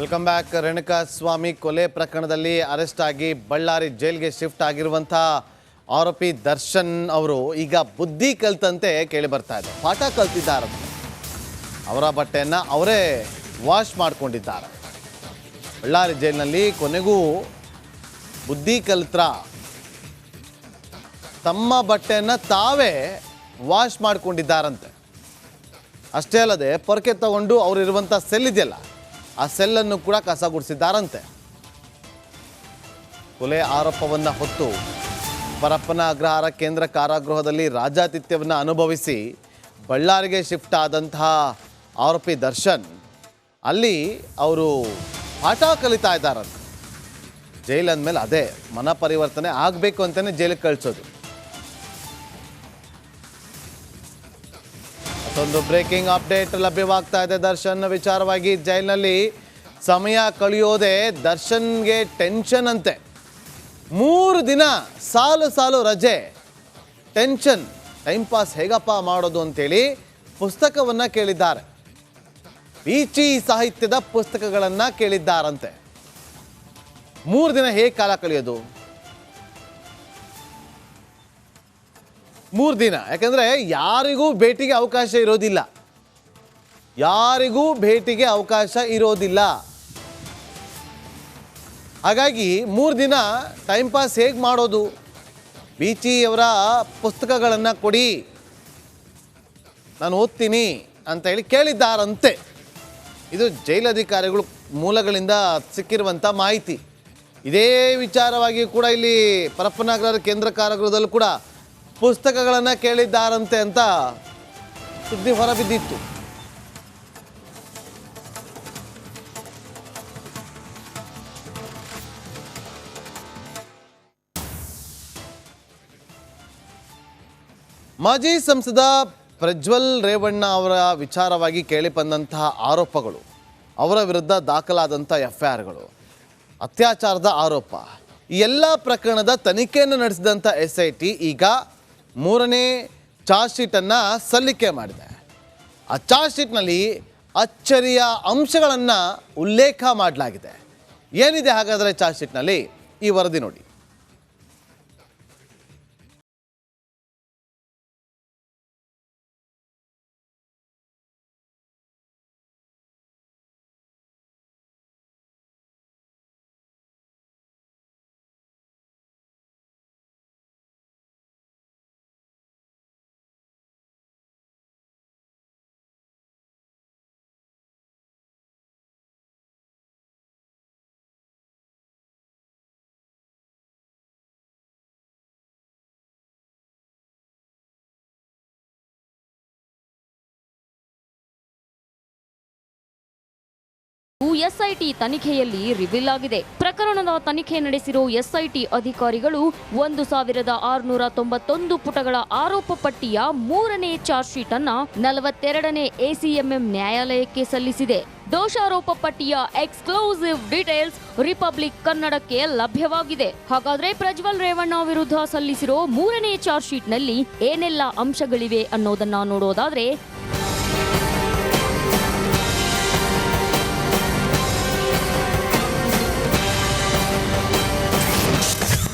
Welcome back. Renukaswamy ಕೊಲೆ ಪ್ರಕರಣದಲ್ಲಿ arrest ಆಗಿ ಬಳ್ಳಾರಿ ಜೈಲ್ಗೆ ಶಿಫ್ಟ್ ಆಗಿರುವಂಥ ಆರೋಪಿ ದರ್ಶನ್ ಅವರು ಈಗ ಬುದ್ಧಿ ಕಲ್ತಂತೆ ಕೇಳಿ ಬರ್ತಾ ಇದೆ. ಪಾಠ ಕಲ್ತಿದ್ದಾರಂತೆ. ಅವರ ಬಟ್ಟೆಯನ್ನು ಅವರೇ ವಾಶ್ ಮಾಡಿಕೊಂಡಿದ್ದಾರೆ. ಬಳ್ಳಾರಿ ಜೈಲಿನಲ್ಲಿ ಕೊನೆಗೂ ಬುದ್ಧಿ ಕಲ್ತ್ರ ತಮ್ಮ ಬಟ್ಟೆಯನ್ನು ತಾವೇ ವಾಶ್ ಮಾಡಿಕೊಂಡಿದ್ದಾರಂತೆ. ಅಷ್ಟೇ ಅಲ್ಲದೆ ಪೊರಕೆ ತಗೊಂಡು ಅವರಿರುವಂಥ ಸೆಲ್ ಇದೆಯಲ್ಲ, ಆ ಸೆಲ್ಲನ್ನು ಕೂಡ ಕಸ ಗುಡಿಸಿದ್ದಾರಂತೆ. ಕೊಲೆ ಆರೋಪವನ್ನು ಹೊತ್ತು ಪರಪ್ಪನ ಅಗ್ರಹಾರ ಕೇಂದ್ರ ಕಾರಾಗೃಹದಲ್ಲಿ ರಾಜಾತಿಥ್ಯವನ್ನು ಅನುಭವಿಸಿ ಬಳ್ಳಾರಿಗೆ ಶಿಫ್ಟ್ ಆದಂತಹ ಆರೋಪಿ ದರ್ಶನ್ ಅಲ್ಲಿ ಅವರು ಪಾಠ ಕಲಿತಾ ಇದ್ದಾರಂತೆ. ಜೈಲ್ ಅಂದಮೇಲೆ ಅದೇ ಮನ ಪರಿವರ್ತನೆ ಆಗಬೇಕು ಅಂತಲೇ ಜೈಲಿಗೆ ಕಳಿಸೋದು. ಮತ್ತೊಂದು ಬ್ರೇಕಿಂಗ್ ಅಪ್ಡೇಟ್ ಲಭ್ಯವಾಗ್ತಾ ಇದೆ. ದರ್ಶನ್ ವಿಚಾರವಾಗಿ ಜೈಲಿನಲ್ಲಿ ಸಮಯ ಕಳೆಯೋದೇ ದರ್ಶನ್ಗೆ ಟೆನ್ಷನ್ ಅಂತೆ. 3 ದಿನ ಸಾಲು ರಜೆ, ಟೆನ್ಷನ್, ಟೈಮ್ ಪಾಸ್ ಹೇಗಪ್ಪ ಮಾಡೋದು ಅಂತೇಳಿ ಪುಸ್ತಕವನ್ನು ಕೇಳಿದ್ದಾರೆ. ಬೀಚಿ ಸಾಹಿತ್ಯದ ಪುಸ್ತಕಗಳನ್ನು ಕೇಳಿದ್ದಾರಂತೆ. 3 ದಿನ ಹೇಗೆ ಕಾಲ ಕಳೆಯೋದು? 3 ದಿನ, ಯಾಕಂದರೆ ಯಾರಿಗೂ ಭೇಟಿಗೆ ಅವಕಾಶ ಇರೋದಿಲ್ಲ. ಹಾಗಾಗಿ 3 ದಿನ ಟೈಮ್ ಪಾಸ್ ಹೇಗೆ ಮಾಡೋದು? ಬೀಚಿಯವರ ಪುಸ್ತಕಗಳನ್ನು ಕೊಡಿ, ನಾನು ಓದ್ತೀನಿ ಅಂತ ಹೇಳಿ ಕೇಳಿದ್ದಾರಂತೆ. ಇದು ಜೈಲಧಿಕಾರಿಗಳು ಮೂಲಗಳಿಂದ ಸಿಕ್ಕಿರುವಂಥ ಮಾಹಿತಿ. ಇದೇ ವಿಚಾರವಾಗಿ ಕೂಡ ಇಲ್ಲಿ ಪರಪ್ಪನಗರ ಕೇಂದ್ರ ಕಾರಾಗೃಹದಲ್ಲೂ ಕೂಡ ಪುಸ್ತಕಗಳನ್ನು ಕೇಳಿದ್ದಾರಂತೆ ಅಂತ ಸುದ್ದಿ ಹೊರಬಿದ್ದಿತ್ತು. ಮಾಜಿ ಸಂಸದ ಪ್ರಜ್ವಲ್ ರೇವಣ್ಣ ಅವರ ವಿಚಾರವಾಗಿ ಕೇಳಿ ಬಂದಂತಹ ಆರೋಪಗಳು, ಅವರ ವಿರುದ್ಧ ದಾಖಲಾದಂಥ FIRಗಳು, ಅತ್ಯಾಚಾರದ ಆರೋಪ, ಈ ಎಲ್ಲ ಪ್ರಕರಣದ ತನಿಖೆಯನ್ನು ನಡೆಸಿದಂಥ SIT ಈಗ 3ನೇ ಚಾರ್ಜ್ ಶೀಟನ್ನು ಸಲ್ಲಿಕೆ ಮಾಡಿದೆ. ಆ ಚಾರ್ಜ್ ಶೀಟ್ನಲ್ಲಿ ಅಚ್ಚರಿಯ ಅಂಶಗಳನ್ನು ಉಲ್ಲೇಖ ಮಾಡಲಾಗಿದೆ. ಏನಿದೆ ಹಾಗಾದರೆ ಚಾರ್ಜ್ ಶೀಟ್ನಲ್ಲಿ? ಈ ವರದಿ ನೋಡಿ. SIT ತನಿಖೆಯಲ್ಲಿ ರಿವೀಲ್ ಆಗಿದೆ. ಪ್ರಕರಣದ ತನಿಖೆ ನಡೆಸಿರೋ SIT ಅಧಿಕಾರಿಗಳು 1691 ಪುಟಗಳ ಆರೋಪ ಪಟ್ಟಿಯ 3ನೇ ಚಾರ್ಜ್ ಶೀಟ್ ಅನ್ನ 42ನೇ ACMM ನ್ಯಾಯಾಲಯಕ್ಕೆ ಸಲ್ಲಿಸಿದೆ. ದೋಷಾರೋಪ ಪಟ್ಟಿಯ ಎಕ್ಸ್ಕ್ಲೂಸಿವ್ ಡೀಟೇಲ್ಸ್ ರಿಪಬ್ಲಿಕ್ ಕನ್ನಡಕ್ಕೆ ಲಭ್ಯವಾಗಿದೆ. ಹಾಗಾದ್ರೆ ಪ್ರಜ್ವಲ್ ರೇವಣ್ಣ ವಿರುದ್ಧ ಸಲ್ಲಿಸಿರೋ 3ನೇ ಚಾರ್ಜ್ ಶೀಟ್ ನಲ್ಲಿ ಏನೆಲ್ಲ ಅಂಶಗಳಿವೆ ಅನ್ನೋದನ್ನ ನೋಡೋದಾದ್ರೆ,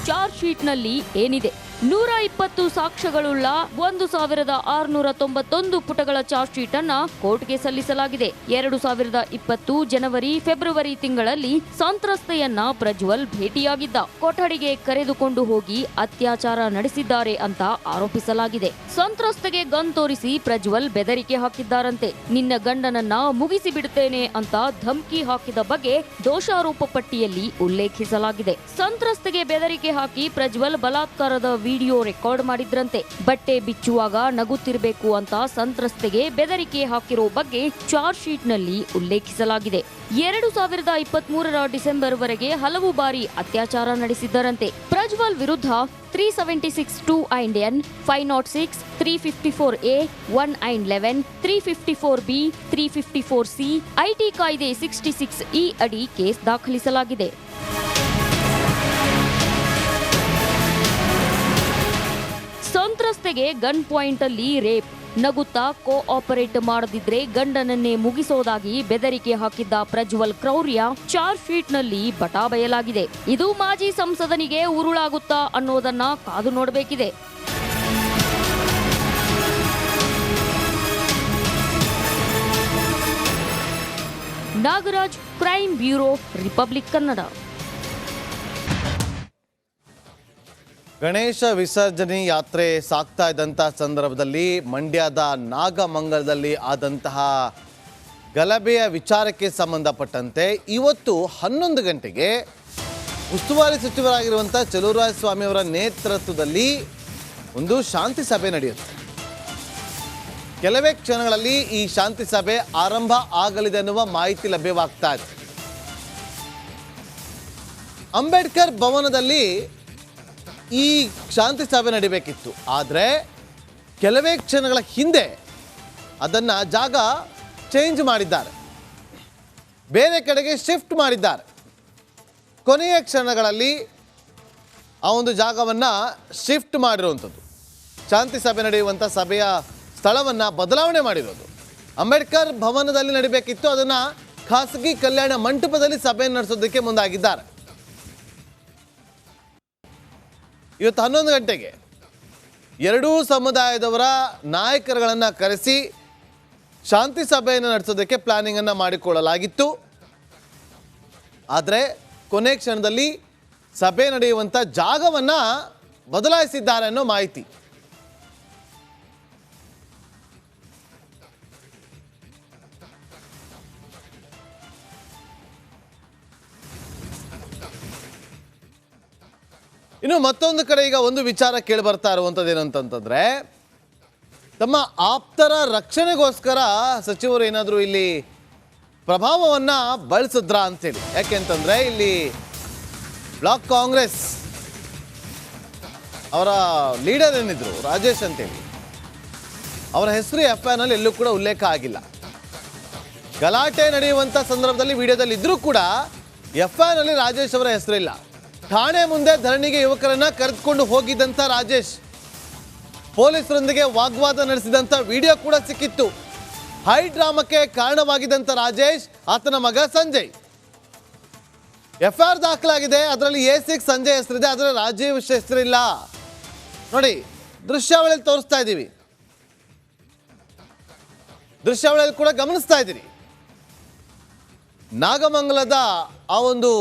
ಚಾರ್ಜ್ ಶೀಟ್ನಲ್ಲಿ ಏನಿದೆ? 120 ಸಾಕ್ಷ್ಯಗಳುಳ್ಳ 1691 ಪುಟಗಳ ಚಾರ್ಜ್ ಶೀಟ್ ಅನ್ನ ಕೋರ್ಟ್ಗೆ ಸಲ್ಲಿಸಲಾಗಿದೆ. 2020 ಜನವರಿ ಫೆಬ್ರವರಿ ತಿಂಗಳಲ್ಲಿ ಸಂತ್ರಸ್ತೆಯನ್ನ ಪ್ರಜ್ವಲ್ ಭೇಟಿಯಾಗಿದ್ದ. ಕೊಠಡಿಗೆ ಕರೆದುಕೊಂಡು ಹೋಗಿ ಅತ್ಯಾಚಾರ ನಡೆಸಿದ್ದಾರೆ ಅಂತ ಆರೋಪಿಸಲಾಗಿದೆ. ಸಂತ್ರಸ್ತೆಗೆ ಗನ್ ತೋರಿಸಿ ಪ್ರಜ್ವಲ್ ಬೆದರಿಕೆ ಹಾಕಿದ್ದಾರಂತೆ. ನಿನ್ನ ಗಂಡನನ್ನ ಮುಗಿಸಿ ಬಿಡುತ್ತೇನೆ ಅಂತ ಧಮಕಿ ಹಾಕಿದ ಬಗ್ಗೆ ದೋಷಾರೋಪ ಪಟ್ಟಿಯಲ್ಲಿ ಉಲ್ಲೇಖಿಸಲಾಗಿದೆ. ಸಂತ್ರಸ್ತೆಗೆ ಬೆದರಿಕೆ ಹಾಕಿ ಪ್ರಜ್ವಲ್ ಬಲಾತ್ಕಾರದ ವಿಡಿಯೋ ರೆಕಾರ್ಡ್ ಮಾಡಿದ್ರಂತೆ. ಬಟ್ಟೆ ಬಿಚ್ಚುವಾಗ ನಗುತ್ತಿರಬೇಕು ಅಂತ ಸಂತ್ರಸ್ತೆಗೆ ಬೆದರಿಕೆ ಹಾಕಿರೋ ಬಗ್ಗೆ ಚಾರ್ಜ್ ಶೀಟ್ ನಲ್ಲಿ ಉಲ್ಲೇಖಿಸಲಾಗಿದೆ. 2023 ಡಿಸೆಂಬರ್ ವರೆಗೆ ಹಲವು ಬಾರಿ ಅತ್ಯಾಚಾರ ನಡೆಸಿದ್ದರಂತೆ. ಪ್ರಜ್ವಲ್ ವಿರುದ್ಧ 376(2) INN, 506, 354A, 111, 354B, 354C, IT ಕಾಯ್ದೆ 66E ಅಡಿ ಕೇಸ್ ದಾಖಲಿಸಲಾಗಿದೆ. ಸಂತ್ರಸ್ತೆಗೆ ಗನ್ ಪಾಯಿಂಟ್ ಅಲ್ಲಿ ರೇಪ್, ನಗುತ್ತಾ ಕೋಆಪರೇಟ್ ಮಾಡದಿದ್ರೆ ಗಂಡನನ್ನೇ ಮುಗಿಸೋದಾಗಿ ಬೆದರಿಕೆ ಹಾಕಿದ್ದ ಪ್ರಜ್ವಲ್ ಕ್ರೌರ್ಯ ಚಾರ್ಜ್ ಶೀಟ್ನಲ್ಲಿ ಬಟಾ ಬಯಲಾಗಿದೆ. ಇದು ಮಾಜಿ ಸಂಸದನಿಗೆ ಉರುಳಾಗುತ್ತಾ ಅನ್ನೋದನ್ನ ಕಾದು ನೋಡಬೇಕಿದೆ. Nagaraj, crime bureau, republic Kannada. Ganesha ವಿಸರ್ಜನೆ ಯಾತ್ರೆ ಸಾಗ್ತಾ ಇದ್ದಂಥ ಸಂದರ್ಭದಲ್ಲಿ ಮಂಡ್ಯದ ನಾಗಮಂಗಲದಲ್ಲಿ ಆದಂತಹ ಗಲಭೆಯ ವಿಚಾರಕ್ಕೆ ಸಂಬಂಧಪಟ್ಟಂತೆ ಇವತ್ತು 11 ಗಂಟೆಗೆ ಉಸ್ತುವಾರಿ ಸಚಿವರಾಗಿರುವಂಥ ಚಲುವರಾಯಸ್ವಾಮಿ ಅವರ ನೇತೃತ್ವದಲ್ಲಿ ಒಂದು ಶಾಂತಿ ಸಭೆ ನಡೆಯುತ್ತೆ. ಕೆಲವೇ ಕ್ಷಣಗಳಲ್ಲಿ ಈ ಶಾಂತಿ ಸಭೆ ಆರಂಭ ಆಗಲಿದೆ ಅನ್ನುವ ಮಾಹಿತಿ ಲಭ್ಯವಾಗ್ತಾ ಇದೆ. ಅಂಬೇಡ್ಕರ್ ಭವನದಲ್ಲಿ ಈ ಶಾಂತಿ ಸಭೆ ನಡೀಬೇಕಿತ್ತು. ಆದರೆ ಕೆಲವೇ ಕ್ಷಣಗಳ ಹಿಂದೆ ಅದನ್ನು ಜಾಗ ಚೇಂಜ್ ಮಾಡಿದ್ದಾರೆ, ಬೇರೆ ಕಡೆಗೆ ಶಿಫ್ಟ್ ಮಾಡಿದ್ದಾರೆ. ಕೊನೆಯ ಕ್ಷಣಗಳಲ್ಲಿ ಆ ಒಂದು ಜಾಗವನ್ನು ಶಿಫ್ಟ್ ಮಾಡಿರುವಂಥದ್ದು, ಶಾಂತಿ ಸಭೆ ನಡೆಯುವಂಥ ಸಭೆಯ ಸ್ಥಳವನ್ನು ಬದಲಾವಣೆ ಮಾಡಿರೋದು. ಅಂಬೇಡ್ಕರ್ ಭವನದಲ್ಲಿ ನಡೀಬೇಕಿತ್ತು, ಅದನ್ನು ಖಾಸಗಿ ಕಲ್ಯಾಣ ಮಂಟಪದಲ್ಲಿ ಸಭೆಯನ್ನು ನಡೆಸೋದಕ್ಕೆ ಮುಂದಾಗಿದ್ದಾರೆ. ಇವತ್ತು 11 ಗಂಟೆಗೆ ಎರಡೂ ಸಮುದಾಯದವರ ನಾಯಕರುಗಳನ್ನು ಕರೆಸಿ ಶಾಂತಿ ಸಭೆಯನ್ನು ನಡೆಸೋದಕ್ಕೆ ಪ್ಲಾನಿಂಗನ್ನು ಮಾಡಿಕೊಳ್ಳಲಾಗಿತ್ತು. ಆದರೆ ಕೊನೆ ಕ್ಷಣದಲ್ಲಿ ಸಭೆ ನಡೆಯುವಂಥ ಜಾಗವನ್ನು ಬದಲಾಯಿಸಿದ್ದಾರೆ ಅನ್ನೋ ಮಾಹಿತಿ. ಇನ್ನು ಮತ್ತೊಂದು ಕಡೆ ಈಗ ಒಂದು ವಿಚಾರ ಕೇಳಿ ಬರ್ತಾ ಇರುವಂಥದ್ದು ಏನಂತಂತಂದ್ರೆ, ತಮ್ಮ ಆಪ್ತರ ರಕ್ಷಣೆಗೋಸ್ಕರ ಸಚಿವರು ಏನಾದರೂ ಇಲ್ಲಿ ಪ್ರಭಾವವನ್ನು ಬಳಸಿದ್ರಾ ಅಂತೇಳಿ. ಯಾಕೆಂತಂದ್ರೆ ಇಲ್ಲಿ ಬ್ಲಾಕ್ ಕಾಂಗ್ರೆಸ್ ಅವರ ಲೀಡರ್ ಏನಿದ್ರು ರಾಜೇಶ್ ಅಂತೇಳಿ, ಅವರ ಹೆಸರು FIRನಲ್ಲಿ ಎಲ್ಲೂ ಕೂಡ ಉಲ್ಲೇಖ ಆಗಿಲ್ಲ. ಗಲಾಟೆ ನಡೆಯುವಂಥ ಸಂದರ್ಭದಲ್ಲಿ ವಿಡಿಯೋದಲ್ಲಿ ಇದ್ರೂ ಕೂಡ FIRನಲ್ಲಿ ರಾಜೇಶ್ ಅವರ ಹೆಸರಿಲ್ಲ. ಠಾಣೆ ಮುಂದೆ ಧರಣಿಗೆ ಯುವಕರನ್ನ ಕರೆದುಕೊಂಡು ಹೋಗಿದ್ದಂಥ ರಾಜೇಶ್ ಪೊಲೀಸರೊಂದಿಗೆ ವಾಗ್ವಾದ ನಡೆಸಿದಂಥ ವಿಡಿಯೋ ಕೂಡ ಸಿಕ್ಕಿತ್ತು. ಹೈ ಡ್ರಾಮಕ್ಕೆ ಕಾರಣವಾಗಿದ್ದಂಥ ರಾಜೇಶ್, ಆತನ ಮಗ ಸಂಜಯ್. FIR ದಾಖಲಾಗಿದೆ, ಅದರಲ್ಲಿ A6 ಸಂಜಯ್ ಹೆಸರಿದೆ, ಅದರ ರಾಜೀವ್ ಹೆಸರಿಲ್ಲ. ನೋಡಿ, ದೃಶ್ಯಾವಳಿಯಲ್ಲಿ ತೋರಿಸ್ತಾ ಇದ್ದೀವಿ, ದೃಶ್ಯಾವಳಿಯಲ್ಲಿ ಕೂಡ ಗಮನಿಸ್ತಾ ಇದ್ದೀರಿ. ನಾಗಮಂಗಲದ ಆ ಒಂದು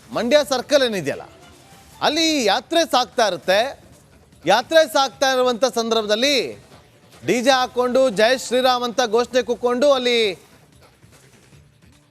ಮಂಡ್ಯ ಸರ್ಕಲ್ ಏನಿದೆಯಲ್ಲ, ಅಲ್ಲಿ ಯಾತ್ರೆ ಸಾಗ್ತಾ ಇರುತ್ತೆ. ಯಾತ್ರೆ ಸಾಗ್ತಾ ಇರುವಂಥ ಸಂದರ್ಭದಲ್ಲಿ DJ ಹಾಕ್ಕೊಂಡು ಜೈ ಶ್ರೀರಾಮ್ ಅಂತ ಘೋಷಣೆ ಕೂತ್ಕೊಂಡು ಅಲ್ಲಿ